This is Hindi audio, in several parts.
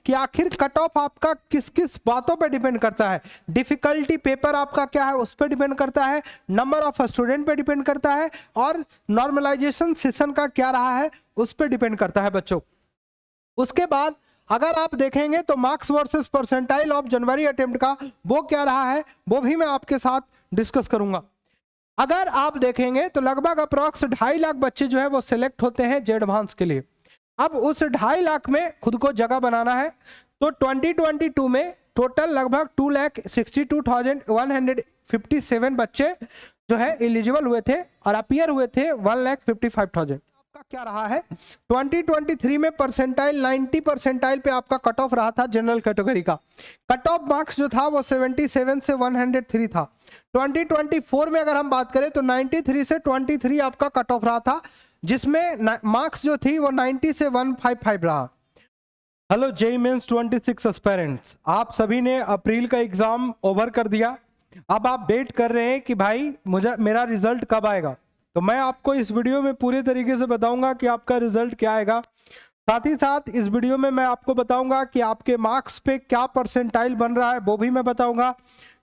कि आखिर कट ऑफ आपका किस किस बातों पे डिपेंड करता है। डिफिकल्टी पेपर आपका क्या है उस पर डिपेंड करता है, नंबर ऑफ स्टूडेंट पे डिपेंड करता है, और नॉर्मलाइजेशन सेशन का क्या रहा है उस पर डिपेंड करता है बच्चों। उसके बाद अगर आप देखेंगे तो marks versus percentile of January attempt का वो क्या रहा है वो भी मैं आपके साथ डिस्कस करूंगा। अगर आप देखेंगे तो लगभग अप्रॉक्स 2.5 लाख बच्चे जो है वो सिलेक्ट होते हैं जे एडवांस के लिए। अब उस 2.5 लाख में खुद को जगह बनाना है, तो 2022 में टोटल लगभग 2,62,157 बच्चे जो है एलिजिबल हुए थे और अपियर हुए थे 1,55,000। आपका क्या रहा है 2023 में परसेंटाइल 90 परसेंटाइल पे आपका कट ऑफ रहा था जनरल कैटेगरी का। कट ऑफ मार्क्स जो था वो 77 से 103 था। 2024 में अगर हम बात करें तो 93 से 23 आपका कट ऑफ रहा था, जिसमें मार्क्स जो थी वो 90 से 155 रहा। हेलो जेईई मेंस 26 एस्पिरेंट्स, आप सभी ने अप्रैल का एग्जाम ओवर कर दिया। अब आप वेट कर रहे हैं कि भाई मेरा रिजल्ट कब आएगा, तो मैं आपको इस वीडियो में पूरे तरीके से बताऊंगा कि आपका रिजल्ट क्या आएगा। साथ ही साथ इस वीडियो में मैं आपको बताऊंगा कि आपके मार्क्स पे क्या परसेंटाइल बन रहा है वो भी मैं बताऊंगा।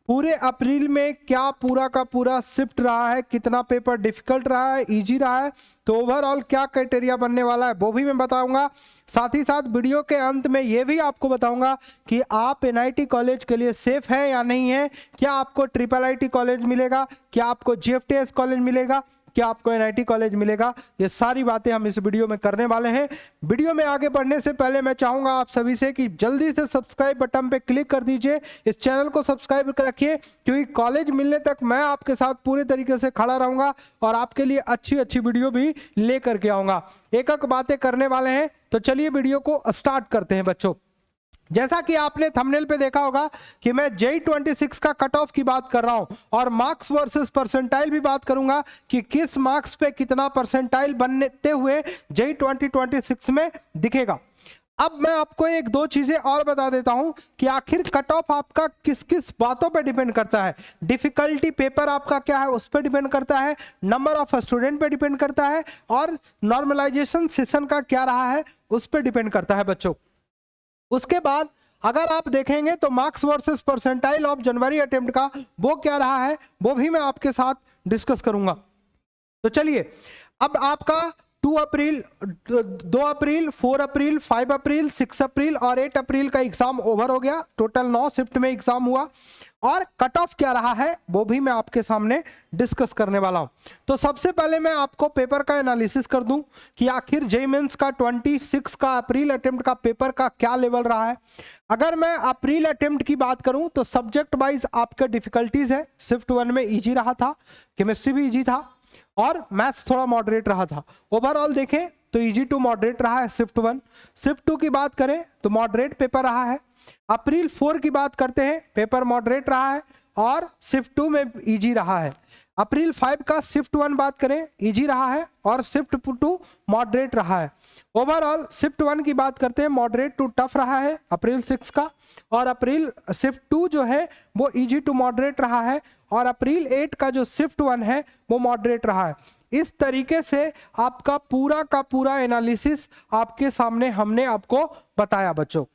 पूरे अप्रैल में क्या पूरा का पूरा शिफ्ट रहा है, कितना पेपर डिफिकल्ट रहा है, इजी रहा है, तो ओवरऑल क्या क्राइटेरिया बनने वाला है वो भी मैं बताऊंगा। साथ ही साथ वीडियो के अंत में ये भी आपको बताऊंगा कि आप एनआईटी कॉलेज के लिए सेफ है या नहीं है, क्या आपको ट्रिपल आईटी कॉलेज मिलेगा, क्या आपको जीएफटीएस कॉलेज मिलेगा, क्या आपको एनआईटी कॉलेज मिलेगा। ये सारी बातें हम इस वीडियो में करने वाले हैं। वीडियो में आगे बढ़ने से पहले मैं चाहूंगा आप सभी से कि जल्दी से सब्सक्राइब बटन पे क्लिक कर दीजिए, इस चैनल को सब्सक्राइब कर रखिए, क्योंकि कॉलेज मिलने तक मैं आपके साथ पूरे तरीके से खड़ा रहूंगा और आपके लिए अच्छी अच्छी वीडियो भी लेकर के आऊंगा। एक एक बातें करने वाले हैं, तो चलिए वीडियो को स्टार्ट करते हैं बच्चों। जैसा कि आपने थंबनेल पे देखा होगा कि मैं जेईई 26 का कट ऑफ की बात कर रहा हूं और मार्क्स वर्सेस परसेंटाइल भी बात करूंगा कि किस मार्क्स पे कितना परसेंटाइल बनते हुए जेईई 2026 में दिखेगा। अब मैं आपको एक दो चीजें और बता देता हूं कि आखिर कट ऑफ आपका किस किस बातों पे डिपेंड करता है। डिफिकल्टी पेपर आपका क्या है उस पर डिपेंड करता है, नंबर ऑफ स्टूडेंट पे डिपेंड करता है, और नॉर्मलाइजेशन सेशन का क्या रहा है उस पर डिपेंड करता है बच्चों। उसके बाद अगर आप देखेंगे तो marks versus percentile of January attempt का वो क्या रहा है वो भी मैं आपके साथ डिस्कस करूंगा। तो चलिए, अब आपका 2 अप्रैल, 2 अप्रैल, 4 अप्रैल, 5 अप्रैल, 6 अप्रैल और 8 अप्रैल का एग्जाम ओवर हो गया। टोटल 9 शिफ्ट में एग्जाम हुआ और कट ऑफ क्या रहा है वो भी मैं आपके सामने डिस्कस करने वाला हूं। तो सबसे पहले मैं आपको पेपर का एनालिसिस कर दूं कि आखिर जेईई मेंस का 26 का अप्रैल अटेम्प्ट का पेपर का क्या लेवल रहा है। अगर मैं अप्रैल अटेम्प्ट की बात करूं तो सब्जेक्ट वाइज आपके डिफिकल्टीज है। शिफ्ट 1 में इजी रहा था, केमिस्ट्री भी इजी था और मैथ्स थोड़ा मॉडरेट रहा था। ओवरऑल देखें तो इजी टू मॉडरेट रहा है शिफ्ट 1। शिफ्ट 2 की बात करें तो मॉडरेट पेपर रहा है। अप्रैल 4 की बात करते हैं, पेपर मॉडरेट रहा है और शिफ्ट 2 में इजी रहा है। अप्रैल 5 का शिफ्ट 1 बात करें, इजी रहा है और शिफ्ट 2 मॉडरेट रहा है। ओवरऑल शिफ्ट 1 की बात करते हैं, मॉडरेट टू टफ रहा है अप्रैल 6 का, और अप्रैल शिफ्ट 2 जो है वो इजी टू मॉडरेट रहा है, और अप्रैल 8 का जो शिफ्ट 1 है वो मॉडरेट रहा है। इस तरीके से आपका पूरा का पूरा एनालिसिस आपके सामने हमने आपको बताया बच्चों।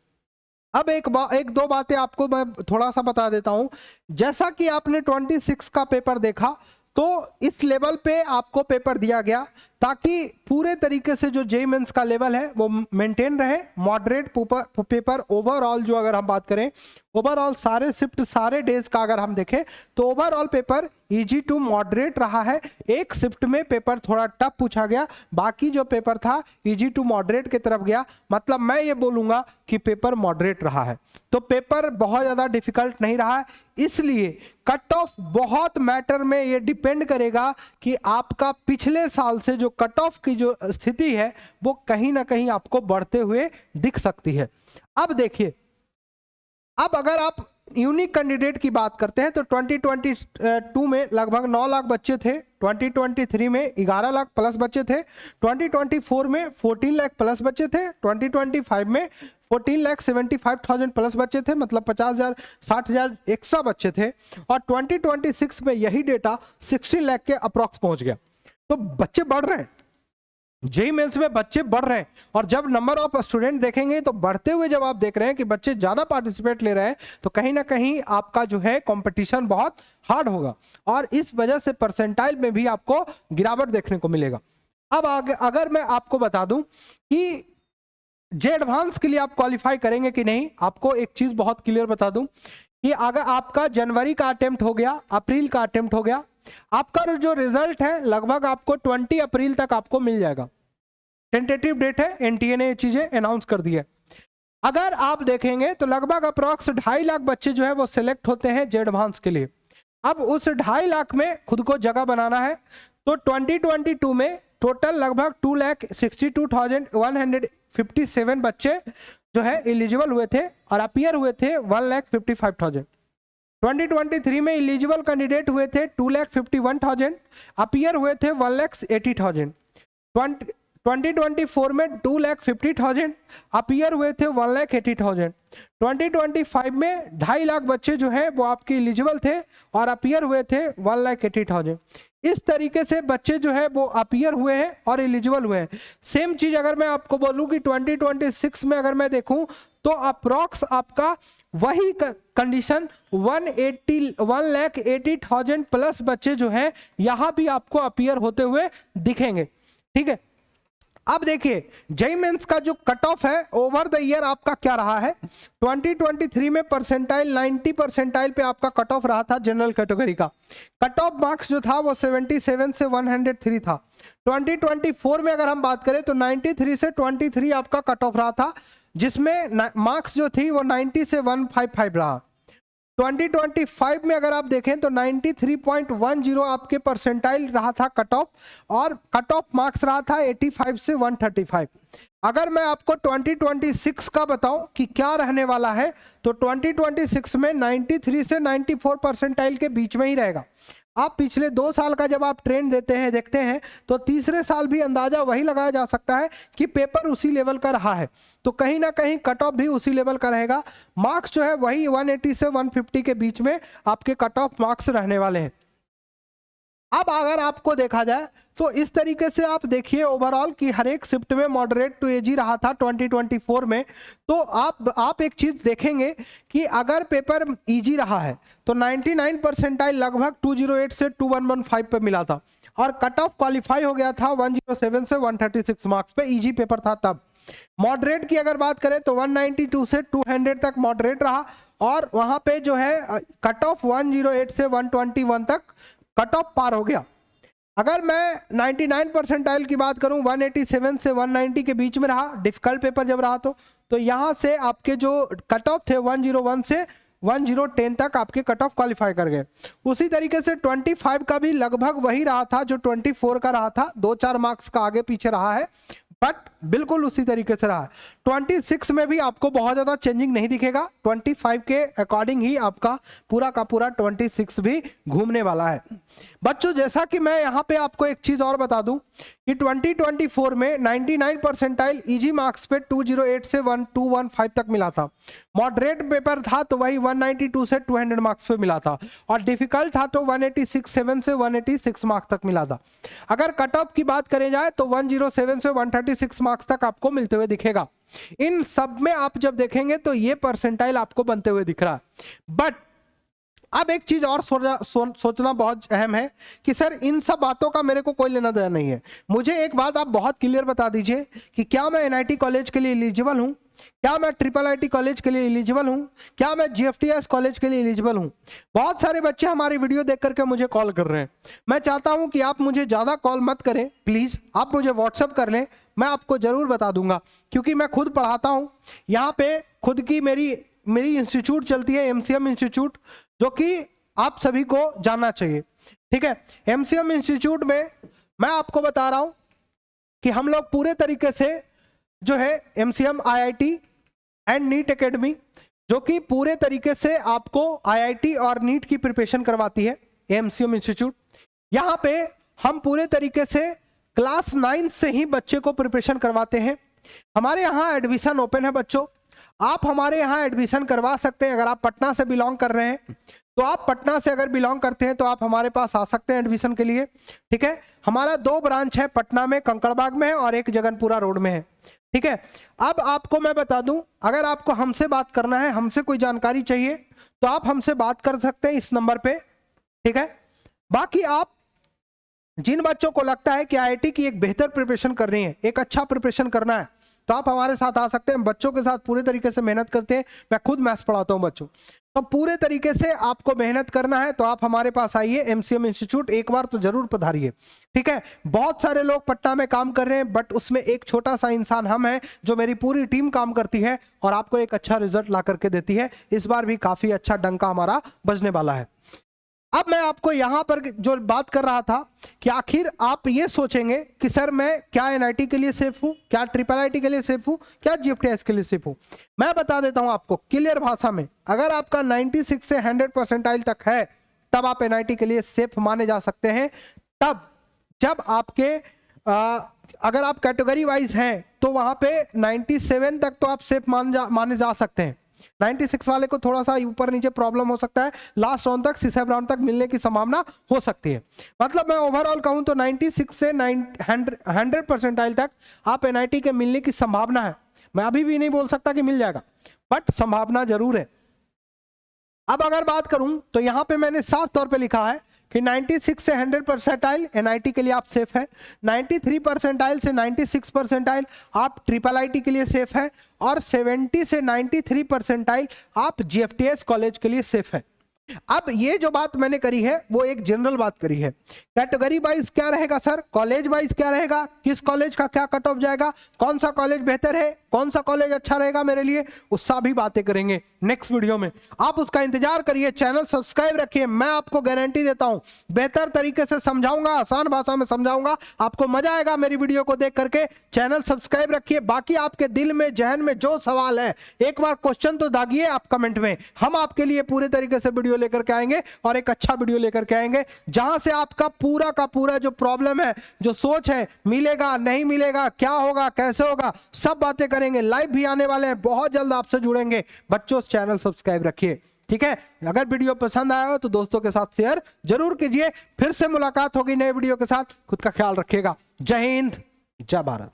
अब एक दो बातें आपको मैं थोड़ा सा बता देता हूं। जैसा कि आपने 26 का पेपर देखा तो इस लेवल पे आपको पेपर दिया गया ताकि पूरे तरीके से जो जेईई मेंस का लेवल है वो मेंटेन रहे। मॉडरेट पेपर ओवरऑल जो अगर हम बात करें, ओवरऑल सारे शिफ्ट सारे डेज का अगर हम देखें तो overall paper easy to moderate रहा है। एक शिफ्ट में पेपर थोड़ा टफ पूछा गया, बाकी जो पेपर था इजी टू मॉडरेट की तरफ गया। मतलब मैं ये बोलूंगा कि पेपर मॉडरेट रहा है, तो पेपर बहुत ज्यादा डिफिकल्ट नहीं रहा है। इसलिए कट ऑफ बहुत मैटर में ये डिपेंड करेगा कि आपका पिछले साल से जो कट ऑफ की जो स्थिति है वो कहीं ना कहीं आपको बढ़ते हुए दिख सकती है। अब देखिए, अब अगर आप यूनिक कैंडिडेट की बात करते हैं तो 2022 में लगभग 9 लाख बच्चे थे, 2023 में 11 लाख प्लस बच्चे थे, 2024 में 14 लाख प्लस बच्चे थे, 2025 में 14,75,000 प्लस बच्चे थे, मतलब 50,000 60,000 एक्स्ट्रा बच्चे थे, और 2026 में यही डेटा 16 लाख के अप्रॉक्स पहुंच गया। तो बच्चे बढ़ रहे हैं, जेईई मेंस में बच्चे बढ़ रहे हैं, और जब नंबर ऑफ स्टूडेंट देखेंगे तो बढ़ते हुए जब आप देख रहे हैं कि बच्चे ज़्यादा पार्टिसिपेट ले रहे हैं, तो कहीं ना कहीं आपका जो है कंपटीशन बहुत हार्ड होगा, और इस वजह से परसेंटाइल में भी आपको गिरावट देखने को मिलेगा। अब अगर मैं आपको बता दूं कि जे एडवांस के लिए आप क्वालिफाई करेंगे कि नहीं, आपको एक चीज़ बहुत क्लियर बता दूं कि अगर आपका जनवरी का अटेम्प्ट हो गया, अप्रैल का अटेम्प्ट हो गया, आपका जो रिजल्ट है लगभग आपको 20 अप्रैल तक आपको मिल जाएगा। टेंटेटिव डेट है, एनटीए ने ये चीजें अनाउंस कर दी है। अगर आप देखेंगे तो लगभग अप्रॉक्स 2.5 लाख बच्चे जो है वो सिलेक्ट होते हैं जे एडवांस के लिए। अब उस 2.5 लाख में खुद को जगह बनाना है, तो 2022 में टोटल लगभग 2,62,157 बच्चे जो है एलिजिबल हुए थे और अपीयर हुए थे 1,55,000। 2023 में एलिजिबल कैंडिडेट हुए थे 2,51,000, अपीयर हुए थे 1,80,000। 2024 में 2,50,000, अपीयर हुए थे 1,80,000। 2025 में 2.5 लाख बच्चे जो है वो आपके एलिजिबल थे और अपीयर हुए थे 1,80,000। इस तरीके से बच्चे जो है वो अपीयर हुए हैं और एलिजिबल हुए हैं। सेम चीज अगर मैं आपको बोलूं कि 2026 में अगर मैं देखूं तो अप्रॉक्स आपका वही कंडीशन 1,80,000 प्लस बच्चे जो हैं यहां भी आपको अपीयर होते हुए दिखेंगे। ठीक है, अब देखिए जेईई मेंस का जो कट ऑफ है ओवर द ईयर आपका क्या रहा है। 2023 में परसेंटाइल 90 परसेंटाइल पे आपका कट ऑफ रहा था जनरल कैटेगरी का। कट ऑफ मार्क्स जो था वो 77 से 103 था। 2024 में अगर हम बात करें तो 93 से 23 आपका कट ऑफ रहा था, जिसमें मार्क्स जो थी वो 90 से 155 रहा। 2025 में अगर आप देखें तो 93.10 आपके परसेंटाइल रहा था कट ऑफ, और कट ऑफ मार्क्स रहा था 85 से 135। अगर मैं आपको 2026 का बताऊं कि क्या रहने वाला है, तो 2026 में 93 से 94 परसेंटाइल के बीच में ही रहेगा। आप पिछले 2 साल का जब आप ट्रेंड देखते हैं तो तीसरे साल भी अंदाजा वही लगाया जा सकता है कि पेपर उसी लेवल का रहा है, तो कहीं ना कहीं कट ऑफ भी उसी लेवल का रहेगा। मार्क्स जो है वही 180 से 150 के बीच में आपके कट ऑफ मार्क्स रहने वाले हैं। अब अगर आपको देखा जाए तो इस तरीके से आप देखिए ओवरऑल कि हर एक शिफ्ट में मॉडरेट टू इजी रहा था 2024 में। तो आप एक चीज देखेंगे कि अगर पेपर इजी रहा है तो 99 परसेंटाइल लगभग 208 से 2115 पे मिला था, और कट ऑफ क्वालिफाई हो गया था 107 से 136 मार्क्स पे, इजी पेपर था तब। मॉडरेट की अगर बात करें तो 192 से 200 तक मॉडरेट रहा, और वहां पे जो है कट ऑफ 108 से 121 तक कट ऑफ पार हो गया। अगर मैं 99 परसेंटाइल की बात करूं 187 से 190 के बीच में रहा, डिफिकल्ट पेपर जब रहा तो यहां से आपके जो कट ऑफ थे 101 से 1010 तक आपके कट ऑफ क्वालिफाई कर गए। उसी तरीके से 25 का भी लगभग वही रहा था जो 24 का रहा था, 2-4 मार्क्स का आगे पीछे रहा है, बट बिल्कुल उसी तरीके से रहा है। 26 में भी आपको बहुत ज़्यादा चेंजिंग नहीं दिखेगा, 25 के अकॉर्डिंग ही आपका पूरा का पूरा 26 भी घूमने वाला है। बच्चों जैसा कि मैं यहाँ पे आपको एक चीज़ और बता दूं कि 2024 में 99 परसेंटाइल इजी मार्क्स पे 208 से 1215 तक मिला था। मॉडरेट पेपर था तो वही 192 से 200 मार्क्स पे मिला था, और डिफिकल्ट था तो 186 से 186 मार्क्स तक मिला था। अगर कट ऑफ की बात करें जाए तो 107 से 136 मार्क्स तक आपको मिलते हुए दिखेगा। इन सब में आप जब देखेंगे तो ये परसेंटाइल आपको बनते हुए दिख रहा है। बट अब एक चीज और सोचना बहुत अहम है कि सर इन सब बातों का मेरे को कोई लेना देना नहीं है। मुझे एक बात आप बहुत क्लियर बता दीजिए कि क्या मैं एनआईटी कॉलेज के लिए एलिजिबल हूं, क्या मैं ट्रिपल आईटी कॉलेज के लिए एलिजिबल हूं, क्या मैं जीएफटीएस कॉलेज के लिए एलिजिबल हूं। बहुत सारे बच्चे हमारी वीडियो देख करके मुझे कॉल कर रहे हैं। मैं चाहता हूं कि आप मुझे ज़्यादा कॉल मत करें, प्लीज़ आप मुझे व्हाट्सअप कर लें, मैं आपको ज़रूर बता दूंगा, क्योंकि मैं खुद पढ़ाता हूँ यहाँ पे। खुद की मेरी इंस्टीट्यूट चलती है एमसीएम इंस्टीट्यूट, जो कि आप सभी को जानना चाहिए। ठीक है, एमसीएम इंस्टीट्यूट में मैं आपको बता रहा हूं कि हम लोग पूरे तरीके से जो है MCM IIT and NEET academy, जो कि पूरे तरीके से आपको आईआईटी और नीट की प्रिपरेशन करवाती है एमसीएम इंस्टीट्यूट। यहाँ पे हम पूरे तरीके से क्लास 9 से ही बच्चे को प्रिपरेशन करवाते हैं। हमारे यहाँ एडमिशन ओपन है बच्चों, आप हमारे यहाँ एडमिशन करवा सकते हैं। अगर आप पटना से बिलोंग कर रहे हैं तो आप पटना से अगर बिलोंग करते हैं तो आप हमारे पास आ सकते हैं एडमिशन के लिए। ठीक है, हमारा 2 ब्रांच है, पटना में कंकड़बाग में है और एक जगनपुरा रोड में है। ठीक है, अब आपको मैं बता दूं, अगर आपको हमसे बात करना है, हमसे कोई जानकारी चाहिए तो आप हमसे बात कर सकते हैं इस नंबर पे। ठीक है, बाकी आप जिन बच्चों को लगता है कि आईआईटी की एक बेहतर प्रिपरेशन करनी है, एक अच्छा प्रिपरेशन करना है, तो आप हमारे साथ आ सकते हैं। बच्चों के साथ पूरे तरीके से मेहनत करते हैं। मैं खुद मैथ्स पढ़ाता हूं बच्चों, तो पूरे तरीके से आपको मेहनत करना है तो आप हमारे पास आइए, एमसीएम इंस्टीट्यूट एक बार तो जरूर पधारिए। ठीक है, बहुत सारे लोग पटना में काम कर रहे हैं, बट उसमें एक छोटा सा इंसान हम हैं, जो मेरी पूरी टीम काम करती है और आपको एक अच्छा रिजल्ट ला करके देती है। इस बार भी काफी अच्छा डंका हमारा बजने वाला है। अब मैं आपको यहां पर जो बात कर रहा था कि आखिर आप ये सोचेंगे कि सर मैं क्या एनआईटी के लिए सेफ हूं, क्या ट्रिपल आईटी के लिए सेफ हूं, क्या जीएफटीएस के लिए सेफ हूं। मैं बता देता हूं आपको क्लियर भाषा में, अगर आपका 96 से 100 परसेंटाइल तक है तब आप एनआईटी के लिए सेफ माने जा सकते हैं। तब जब आपके अगर आप कैटेगरी वाइज हैं तो वहां पे 97 तक तो आप सेफ माने जा सकते हैं। 96 वाले को थोड़ा सा ऊपर नीचे प्रॉब्लम हो सकता है, लास्ट राउंड तक, सीसैब राउंड तक मिलने की संभावना हो सकती है। मतलब मैं ओवरऑल कहूं तो 96 से 100 परसेंटाइल तक आप एनआईटी के मिलने की संभावना है। मैं अभी भी नहीं बोल सकता कि मिल जाएगा, बट संभावना जरूर है। अब अगर बात करूं तो यहां पे मैंने साफ तौर पे लिखा है कि 96 से 100 परसेंटाइल एनआईटी के लिए आप सेफ है, 93 परसेंटाइल से 96 परसेंटाइल आप ट्रिपल आईटी के लिए सेफ है, और 70 से 93 परसेंटाइल आप जीएफटीएस कॉलेज के लिए सेफ है। अब ये जो बात मैंने करी है वो एक जनरल बात करी है। कैटेगरी वाइज क्या रहेगा सर, कॉलेज वाइज क्या रहेगा, किस कॉलेज का क्या कट ऑफ जाएगा, कौन सा कॉलेज बेहतर है, कौन सा कॉलेज अच्छा रहेगा मेरे लिए, उसका भी बातें करेंगे नेक्स्ट वीडियो में। आप उसका इंतजार करिए, चैनल सब्सक्राइब रखिए। मैं आपको गारंटी देता हूं बेहतर तरीके से समझाऊंगा, आसान भाषा में समझाऊंगा, आपको मजा आएगा मेरी वीडियो को देख करके। चैनल सब्सक्राइब रखिए। बाकी आपके दिल में जहन में जो सवाल है एक बार क्वेश्चन तो दागिए आप कमेंट में, हम आपके लिए पूरे तरीके से वीडियो लेकर के आएंगे और एक अच्छा वीडियो लेकर के आएंगे जहां से आपका पूरा का पूरा जो प्रॉब्लम है, जो सोच है, मिलेगा नहीं मिलेगा, क्या होगा कैसे होगा, सब बातें करेंगे। लाइव भी आने वाले हैं, बहुत जल्द आपसे जुड़ेंगे। बच्चों चैनल सब्सक्राइब रखिए। ठीक है, अगर वीडियो पसंद आया हो तो दोस्तों के साथ शेयर जरूर कीजिए। फिर से मुलाकात होगी नए वीडियो के साथ, खुद का ख्याल रखिएगा। जय हिंद, जय भारत।